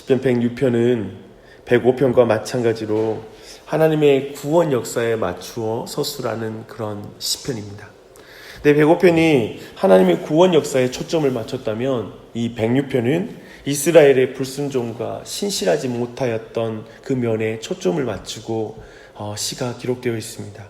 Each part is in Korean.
시편 106편은 105편과 마찬가지로 하나님의 구원 역사에 맞추어 서술하는 그런 시편입니다. 근데 105편이 하나님의 구원 역사에 초점을 맞췄다면 이 106편은 이스라엘의 불순종과 신실하지 못하였던 그 면에 초점을 맞추고 시가 기록되어 있습니다.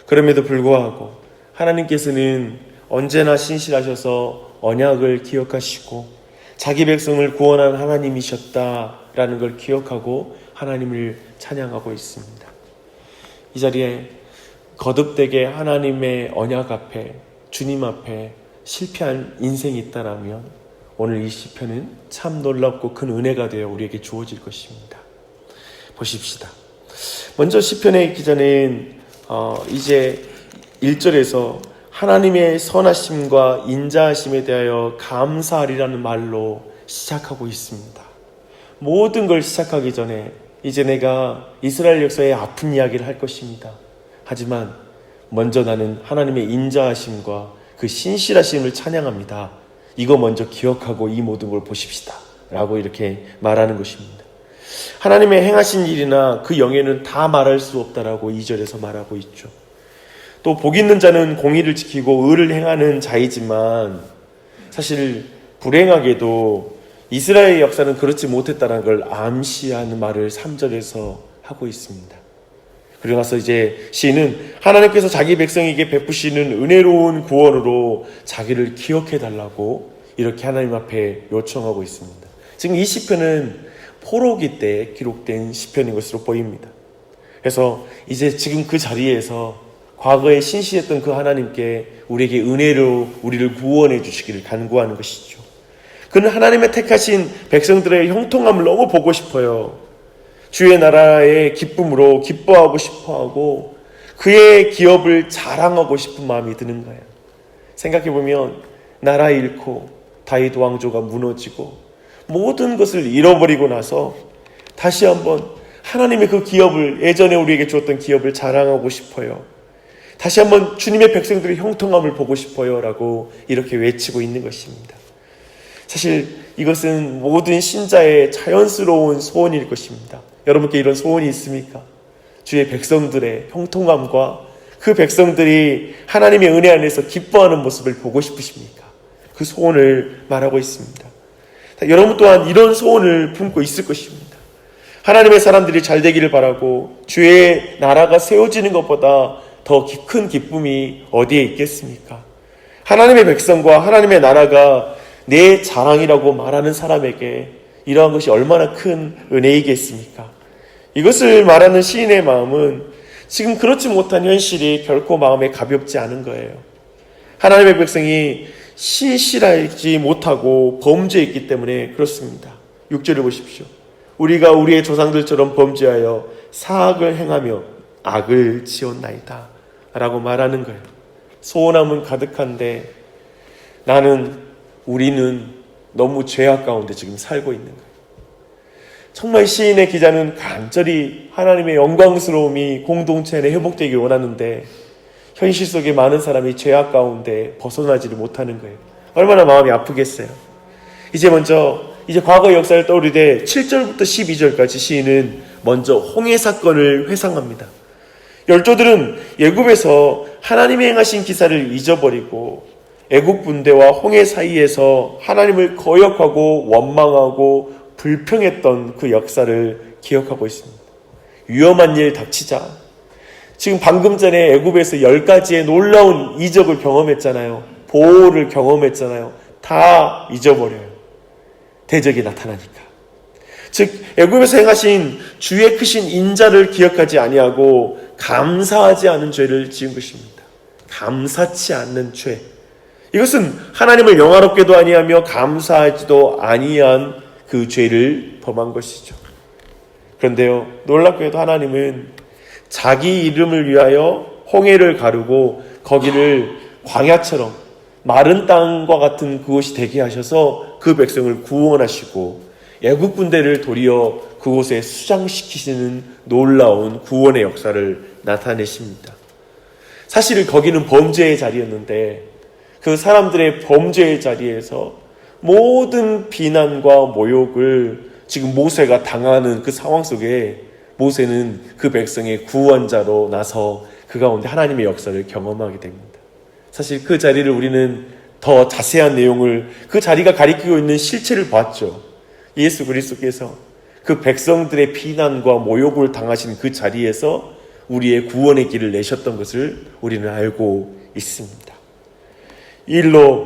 그럼에도 불구하고 하나님께서는 언제나 신실하셔서 언약을 기억하시고 자기 백성을 구원한 하나님이셨다라는 걸 기억하고 하나님을 찬양하고 있습니다. 이 자리에 거듭되게 하나님의 언약 앞에, 주님 앞에 실패한 인생이 있다라면 오늘 이 시편은 참 놀랍고 큰 은혜가 되어 우리에게 주어질 것입니다. 보십시다. 먼저 시편의 기자는 이제 1절에서 하나님의 선하심과 인자하심에 대하여 감사하리라는 말로 시작하고 있습니다. 모든 걸 시작하기 전에 이제 내가 이스라엘 역사의 아픈 이야기를 할 것입니다. 하지만 먼저 나는 하나님의 인자하심과 그 신실하심을 찬양합니다. 이거 먼저 기억하고 이 모든 걸 보십시다 라고 이렇게 말하는 것입니다. 하나님의 행하신 일이나 그 영예는 다 말할 수 없다라고 2절에서 말하고 있죠. 또 복 있는 자는 공의를 지키고 의를 행하는 자이지만 사실 불행하게도 이스라엘의 역사는 그렇지 못했다는 걸 암시하는 말을 3절에서 하고 있습니다. 그리고 나서 이제 시인은 하나님께서 자기 백성에게 베푸시는 은혜로운 구원으로 자기를 기억해 달라고 이렇게 하나님 앞에 요청하고 있습니다. 지금 이 시편은 포로기 때 기록된 시편인 것으로 보입니다. 그래서 이제 지금 그 자리에서 과거에 신실했던 그 하나님께 우리에게 은혜로 우리를 구원해 주시기를 간구하는 것이죠. 그는 하나님의 택하신 백성들의 형통함을 너무 보고 싶어요. 주의 나라의 기쁨으로 기뻐하고 싶어하고 그의 기업을 자랑하고 싶은 마음이 드는 거예요. 생각해보면 나라 잃고 다윗 왕조가 무너지고 모든 것을 잃어버리고 나서 다시 한번 하나님의 그 기업을, 예전에 우리에게 주었던 기업을 자랑하고 싶어요. 다시 한번 주님의 백성들의 형통함을 보고 싶어요 라고 이렇게 외치고 있는 것입니다. 사실 이것은 모든 신자의 자연스러운 소원일 것입니다. 여러분께 이런 소원이 있습니까? 주의 백성들의 형통함과 그 백성들이 하나님의 은혜 안에서 기뻐하는 모습을 보고 싶으십니까? 그 소원을 말하고 있습니다. 여러분 또한 이런 소원을 품고 있을 것입니다. 하나님의 사람들이 잘 되기를 바라고 주의 나라가 세워지는 것보다 더 큰 기쁨이 어디에 있겠습니까? 하나님의 백성과 하나님의 나라가 내 자랑이라고 말하는 사람에게 이러한 것이 얼마나 큰 은혜이겠습니까? 이것을 말하는 시인의 마음은 지금 그렇지 못한 현실이 결코 마음에 가볍지 않은 거예요. 하나님의 백성이 신실하지 못하고 범죄했기 때문에 그렇습니다. 6절을 보십시오. 우리가 우리의 조상들처럼 범죄하여 사악을 행하며 악을 지었나이다 라고 말하는 거예요. 소원함은 가득한데 우리는 너무 죄악 가운데 지금 살고 있는 거예요. 정말 시인의 기자는 간절히 하나님의 영광스러움이 공동체 안에 회복되기 원하는데 현실 속에 많은 사람이 죄악 가운데 벗어나지를 못하는 거예요. 얼마나 마음이 아프겠어요. 이제 과거의 역사를 떠올리되 7절부터 12절까지 시인은 먼저 홍해 사건을 회상합니다. 열조들은 애굽에서 하나님이 행하신 기사를 잊어버리고 애굽 군대와 홍해 사이에서 하나님을 거역하고 원망하고 불평했던 그 역사를 기억하고 있습니다. 위험한 일 닥치자. 지금 방금 전에 애굽에서 10가지의 놀라운 이적을 경험했잖아요. 보호를 경험했잖아요. 다 잊어버려요. 대적이 나타나니까. 즉 애굽에서 행하신 주의 크신 인자를 기억하지 아니하고 감사하지 않은 죄를 지은 것입니다. 감사치 않는 죄. 이것은 하나님을 영화롭게도 아니하며 감사하지도 아니한 그 죄를 범한 것이죠. 그런데요, 놀랍게도 하나님은 자기 이름을 위하여 홍해를 가르고 거기를 광야처럼 마른 땅과 같은 그곳이 되게 하셔서 그 백성을 구원하시고 애국 군대를 도리어 그곳에 수장시키시는 놀라운 구원의 역사를 나타내십니다. 사실 거기는 범죄의 자리였는데 그 사람들의 범죄의 자리에서 모든 비난과 모욕을 지금 모세가 당하는 그 상황 속에 모세는 그 백성의 구원자로 나서 그 가운데 하나님의 역사를 경험하게 됩니다. 사실 그 자리를 우리는 더 자세한 내용을, 그 자리가 가리키고 있는 실체를 봤죠. 예수 그리스도께서 그 백성들의 비난과 모욕을 당하신 그 자리에서 우리의 구원의 길을 내셨던 것을 우리는 알고 있습니다. 이 일로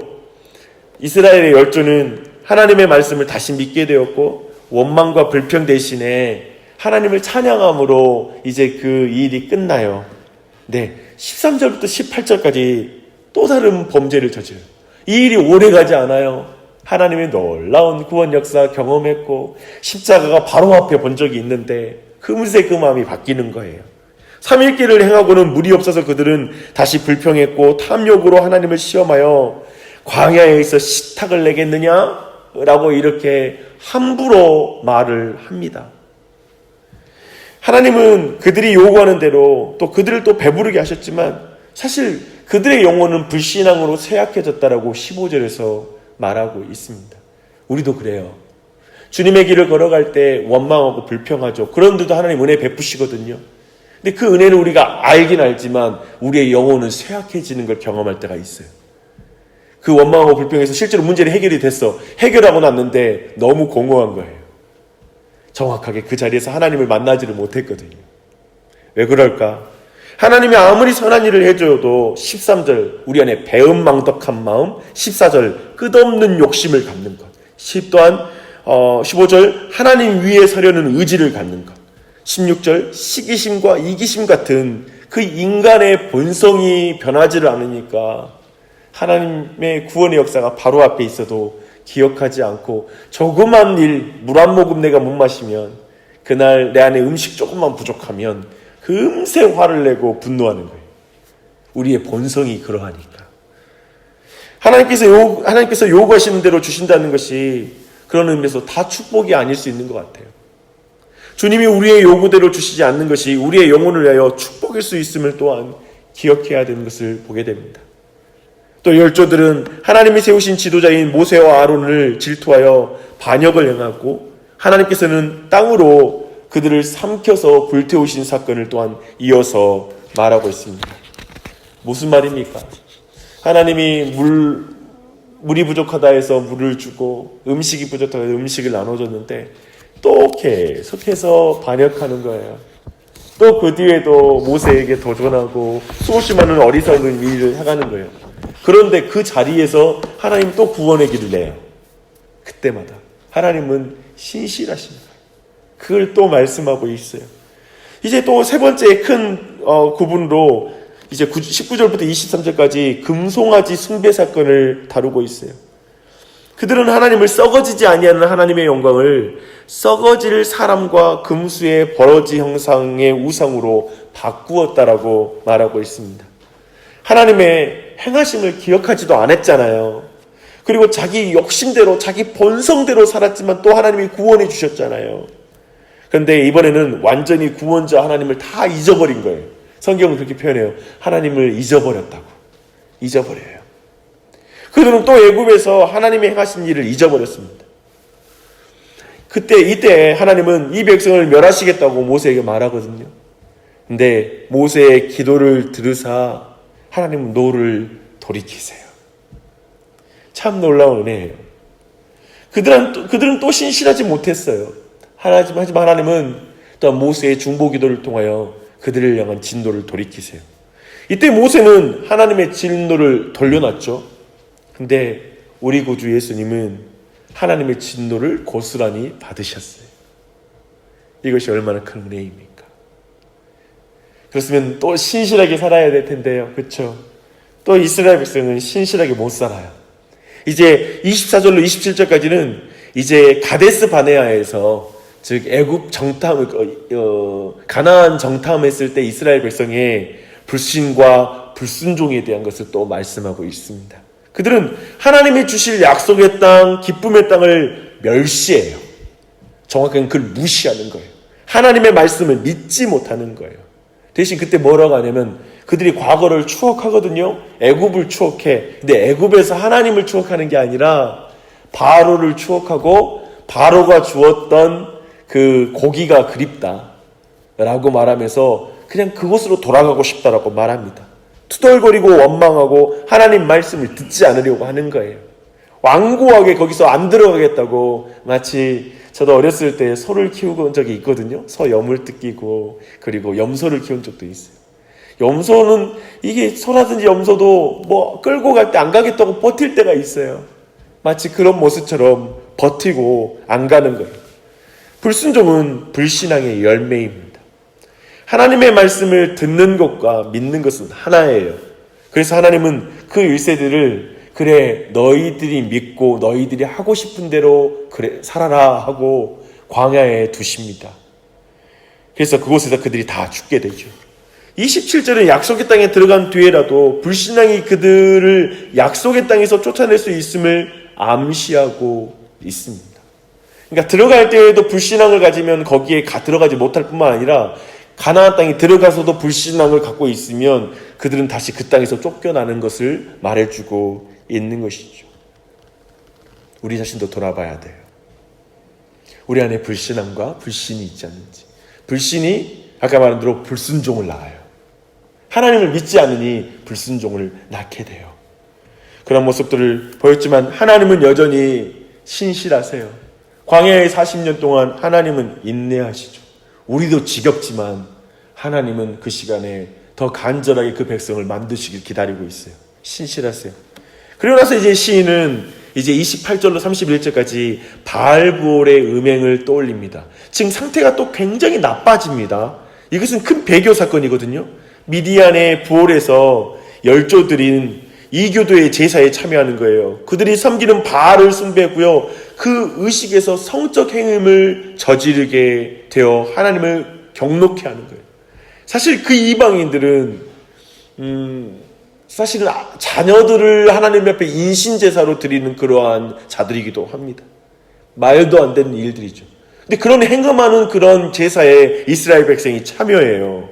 이스라엘의 열조는 하나님의 말씀을 다시 믿게 되었고, 원망과 불평 대신에 하나님을 찬양함으로 이제 그 일이 끝나요. 네, 13절부터 18절까지 또 다른 범죄를 저질러요. 이 일이 오래가지 않아요. 하나님의 놀라운 구원 역사 경험했고 십자가가 바로 앞에 본 적이 있는데 금세 그 마음이 바뀌는 거예요. 3일길을 행하고는 물이 없어서 그들은 다시 불평했고 탐욕으로 하나님을 시험하여 광야에 있어 식탁을 내겠느냐? 라고 이렇게 함부로 말을 합니다. 하나님은 그들이 요구하는 대로 또 그들을 또 배부르게 하셨지만 사실 그들의 영혼은 불신앙으로 쇠약해졌다라고 15절에서 말하고 있습니다. 우리도 그래요. 주님의 길을 걸어갈 때 원망하고 불평하죠. 그런데도 하나님 은혜 베푸시거든요. 근데 그 은혜를 우리가 알긴 알지만 우리의 영혼은 쇠약해지는 걸 경험할 때가 있어요. 그 원망하고 불평해서 실제로 문제는 해결이 됐어. 해결하고 났는데 너무 공허한 거예요. 정확하게 그 자리에서 하나님을 만나지를 못했거든요. 왜 그럴까? 하나님이 아무리 선한 일을 해줘도 13절 우리 안에 배은망덕한 마음, 14절 끝없는 욕심을 갖는 것, 15절 하나님 위에 서려는 의지를 갖는 것, 16절 시기심과 이기심 같은 그 인간의 본성이 변하지를 않으니까 하나님의 구원의 역사가 바로 앞에 있어도 기억하지 않고 조그만 일, 물 한 모금 내가 못 마시면, 그날 내 안에 음식 조금만 부족하면 금세 화를 내고 분노하는 거예요. 우리의 본성이 그러하니까. 하나님께서 요구하시는 대로 주신다는 것이 그런 의미에서 다 축복이 아닐 수 있는 것 같아요. 주님이 우리의 요구대로 주시지 않는 것이 우리의 영혼을 위하여 축복일 수 있음을 또한 기억해야 되는 것을 보게 됩니다. 또 열조들은 하나님이 세우신 지도자인 모세와 아론을 질투하여 반역을 행하고 하나님께서는 땅으로 그들을 삼켜서 불태우신 사건을 또한 이어서 말하고 있습니다. 무슨 말입니까? 하나님이 물이 부족하다 해서 물을 주고 음식이 부족하다 해서 음식을 나눠줬는데 또 계속해서 반역하는 거예요. 또 그 뒤에도 모세에게 도전하고 수없이 많은 어리석은 일을 해가는 거예요. 그런데 그 자리에서 하나님 또 구원의 길을 내요. 그때마다 하나님은 신실하십니다. 그걸 또 말씀하고 있어요. 이제 또 세 번째 큰 구분으로 이제 19절부터 23절까지 금송아지 숭배 사건을 다루고 있어요. 그들은 하나님을 썩어지지 아니하는 하나님의 영광을 썩어질 사람과 금수의 버러지 형상의 우상으로 바꾸었다라고 말하고 있습니다. 하나님의 행하심을 기억하지도 않았잖아요. 그리고 자기 욕심대로 자기 본성대로 살았지만 또 하나님이 구원해 주셨잖아요. 그런데 이번에는 완전히 구원자 하나님을 다 잊어버린 거예요. 성경은 그렇게 표현해요. 하나님을 잊어버렸다고. 잊어버려요. 그들은 또 애굽에서 하나님의 행하신 일을 잊어버렸습니다. 이때 하나님은 이 백성을 멸하시겠다고 모세에게 말하거든요. 근데 모세의 기도를 들으사 하나님은 노를 돌이키세요. 참 놀라운 은혜예요. 그들은 또 신실하지 못했어요. 하지만 하나님은 또 모세의 중보 기도를 통하여 그들을 향한 진노를 돌이키세요. 이때 모세는 하나님의 진노를 돌려놨죠. 근데 우리 구주 예수님은 하나님의 진노를 고스란히 받으셨어요. 이것이 얼마나 큰 은혜입니까? 그렇으면 또 신실하게 살아야 될 텐데요. 그렇죠? 또 이스라엘 백성은 신실하게 못 살아요. 이제 24절로 27절까지는 이제 가데스 바네아에서 즉 애굽 가나안 정탐했을 때 이스라엘 백성의 불신과 불순종에 대한 것을 또 말씀하고 있습니다. 그들은 하나님이 주실 약속의 땅, 기쁨의 땅을 멸시해요. 정확하게는 그걸 무시하는 거예요. 하나님의 말씀을 믿지 못하는 거예요. 대신 그때 뭐라고 하냐면 그들이 과거를 추억하거든요. 애굽을 추억해. 근데 애굽에서 하나님을 추억하는 게 아니라 바로를 추억하고 바로가 주었던 그 고기가 그립다라고 말하면서 그냥 그곳으로 돌아가고 싶다라고 말합니다. 투덜거리고 원망하고 하나님 말씀을 듣지 않으려고 하는 거예요. 완고하게 거기서 안 들어가겠다고. 마치 저도 어렸을 때 소를 키우고 온 적이 있거든요. 소 염을 뜯기고 그리고 염소를 키운 적도 있어요. 염소는 이게 소라든지 염소도 뭐 끌고 갈 때 안 가겠다고 버틸 때가 있어요. 마치 그런 모습처럼 버티고 안 가는 거예요. 불순종은 불신앙의 열매입니다. 하나님의 말씀을 듣는 것과 믿는 것은 하나예요. 그래서 하나님은 그 1세들을 그래 너희들이 믿고 너희들이 하고 싶은 대로 그래 살아라 하고 광야에 두십니다. 그래서 그곳에서 그들이 다 죽게 되죠. 27절은 약속의 땅에 들어간 뒤에라도 불신앙이 그들을 약속의 땅에서 쫓아낼 수 있음을 암시하고 있습니다. 그러니까 들어갈 때에도 불신앙을 가지면 거기에 들어가지 못할 뿐만 아니라 가나안 땅에 들어가서도 불신앙을 갖고 있으면 그들은 다시 그 땅에서 쫓겨나는 것을 말해주고 있는 것이죠. 우리 자신도 돌아봐야 돼요. 우리 안에 불신앙과 불신이 있지 않는지. 불신이 아까 말한 대로 불순종을 낳아요. 하나님을 믿지 않으니 불순종을 낳게 돼요. 그런 모습들을 보였지만 하나님은 여전히 신실하세요. 광야의 40년 동안 하나님은 인내하시죠. 우리도 지겹지만 하나님은 그 시간에 더 간절하게 그 백성을 만드시길 기다리고 있어요. 신실하세요. 그리고 나서 이제 시인은 이제 28절로 31절까지 바알부올의 음행을 떠올립니다. 지금 상태가 또 굉장히 나빠집니다. 이것은 큰 배교 사건이거든요. 미디안의 부올에서 열조들인 이교도의 제사에 참여하는 거예요. 그들이 섬기는 바알을 숭배했고요. 그 의식에서 성적 행음을 저지르게 되어 하나님을 경록해 하는 거예요. 사실 그 이방인들은 사실은 자녀들을 하나님 앞에 인신제사로 드리는 그러한 자들이기도 합니다. 말도 안 되는 일들이죠. 근데 그런 행음하는 그런 제사에 이스라엘 백성이 참여해요.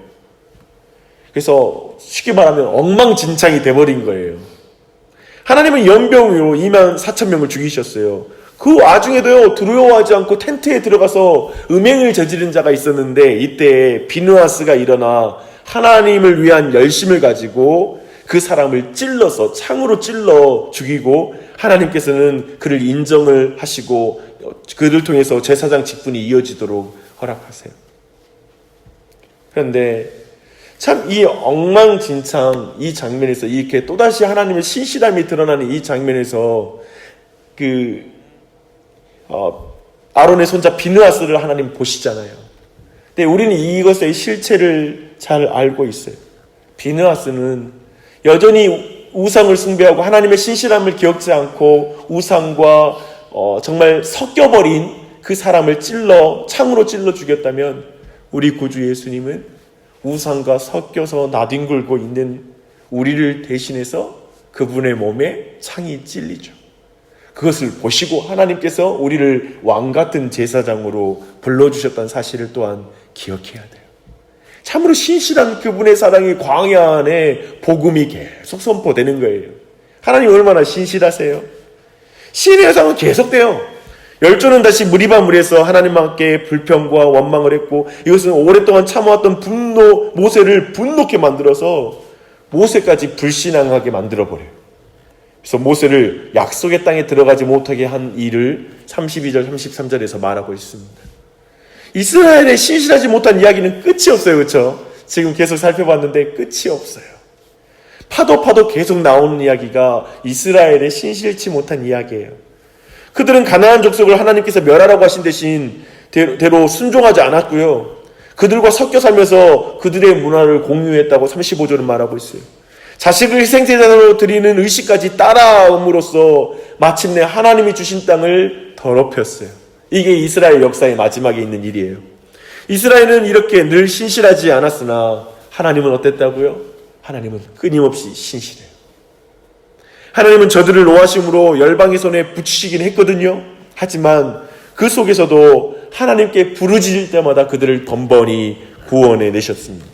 그래서 쉽게 말하면 엉망진창이 돼버린 거예요. 하나님은 연병으로 24,000명을 죽이셨어요. 그 와중에도요, 두려워하지 않고 텐트에 들어가서 음행을 저지른 자가 있었는데, 이때 비느하스가 일어나 하나님을 위한 열심을 가지고 그 사람을 찔러서 창으로 찔러 죽이고, 하나님께서는 그를 인정을 하시고 그를 통해서 제사장 직분이 이어지도록 허락하세요. 그런데 참 이 엉망진창 이 장면에서 이렇게 또다시 하나님의 신실함이 드러나는 이 장면에서 아론의 손자 비느하스를 하나님 보시잖아요. 근데 우리는 이것의 실체를 잘 알고 있어요. 비느하스는 여전히 우상을 숭배하고 하나님의 신실함을 기억지 않고 우상과 정말 섞여버린 그 사람을 창으로 찔러 죽였다면, 우리 구주 예수님은 우상과 섞여서 나뒹굴고 있는 우리를 대신해서 그분의 몸에 창이 찔리죠. 그것을 보시고 하나님께서 우리를 왕같은 제사장으로 불러주셨다는 사실을 또한 기억해야 돼요. 참으로 신실한 그분의 사랑이 광야 안에 복음이 계속 선포되는 거예요. 하나님 얼마나 신실하세요. 신의 여상은 계속돼요. 열조는 다시 무리반물에서 하나님과 함께 불평과 원망을 했고, 이것은 오랫동안 참아왔던 모세를 분노케 만들어서 모세까지 불신앙하게 만들어버려요. 그래서 모세를 약속의 땅에 들어가지 못하게 한 일을 32절 33절에서 말하고 있습니다. 이스라엘의 신실하지 못한 이야기는 끝이 없어요. 그렇죠? 지금 계속 살펴봤는데 끝이 없어요. 파도 계속 나오는 이야기가 이스라엘의 신실치 못한 이야기예요. 그들은 가나안 족속을 하나님께서 멸하라고 하신 대신 대로 순종하지 않았고요. 그들과 섞여 살면서 그들의 문화를 공유했다고 35절은 말하고 있어요. 자식을 희생제사로 드리는 의식까지 따라함으로써 마침내 하나님이 주신 땅을 더럽혔어요. 이게 이스라엘 역사의 마지막에 있는 일이에요. 이스라엘은 이렇게 늘 신실하지 않았으나 하나님은 어땠다고요? 하나님은 끊임없이 신실해요. 하나님은 저들을 노하심으로 열방의 손에 붙이시긴 했거든요. 하지만 그 속에서도 하나님께 부르짖을 때마다 그들을 번번이 구원해 내셨습니다.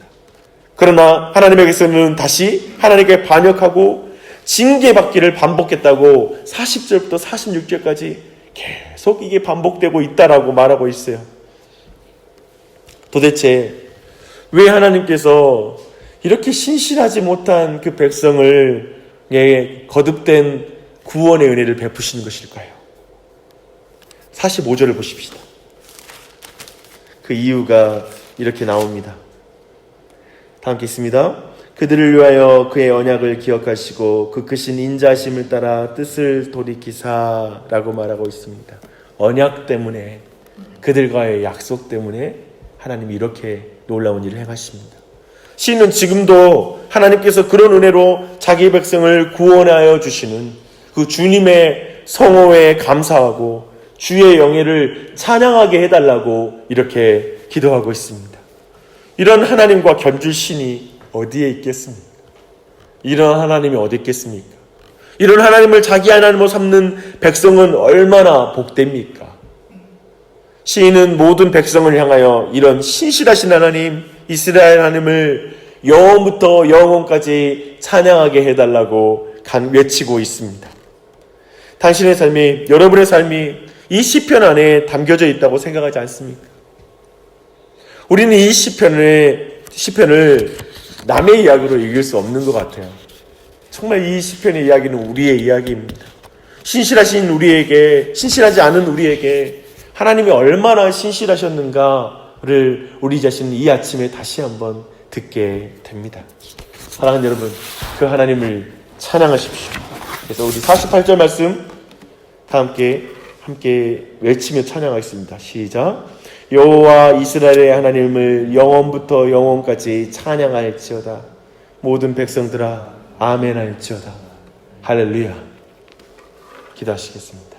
그러나 하나님에게서는 다시 하나님께 반역하고 징계받기를 반복했다고 40절부터 46절까지 계속 계속 이게 반복되고 있다라고 말하고 있어요. 도대체 왜 하나님께서 이렇게 신실하지 못한 그 백성을 거듭된 구원의 은혜를 베푸시는 것일까요? 45절을 보십시다. 그 이유가 이렇게 나옵니다. 다 함께 있습니다. 그들을 위하여 그의 언약을 기억하시고 그 크신 인자심을 따라 뜻을 돌이키사라고 말하고 있습니다. 언약 때문에, 그들과의 약속 때문에 하나님이 이렇게 놀라운 일을 행하십니다. 시인은 지금도 하나님께서 그런 은혜로 자기 백성을 구원하여 주시는 그 주님의 성호에 감사하고 주의 영예를 찬양하게 해달라고 이렇게 기도하고 있습니다. 이런 하나님과 견줄 신이 어디에 있겠습니까? 이런 하나님이 어디 있겠습니까? 이런 하나님을 자기 하나님으로 삼는 백성은 얼마나 복됩니까? 시인은 모든 백성을 향하여 이런 신실하신 하나님, 이스라엘 하나님을 영원부터 영원까지 찬양하게 해달라고 외치고 있습니다. 당신의 삶이, 여러분의 삶이 이 시편 안에 담겨져 있다고 생각하지 않습니까? 우리는 이 시편을 남의 이야기로 이길 수 없는 것 같아요. 정말 이 시편의 이야기는 우리의 이야기입니다. 신실하신 우리에게, 신실하지 않은 우리에게 하나님이 얼마나 신실하셨는가를 우리 자신은 이 아침에 다시 한번 듣게 됩니다. 사랑하는 여러분, 그 하나님을 찬양하십시오. 그래서 우리 48절 말씀 다 함께 외치며 찬양하겠습니다. 시작. 여호와 이스라엘의 하나님을 영원부터 영원까지 찬양할지어다. 모든 백성들아 아멘 할지어다. 할렐루야. 기도하시겠습니다.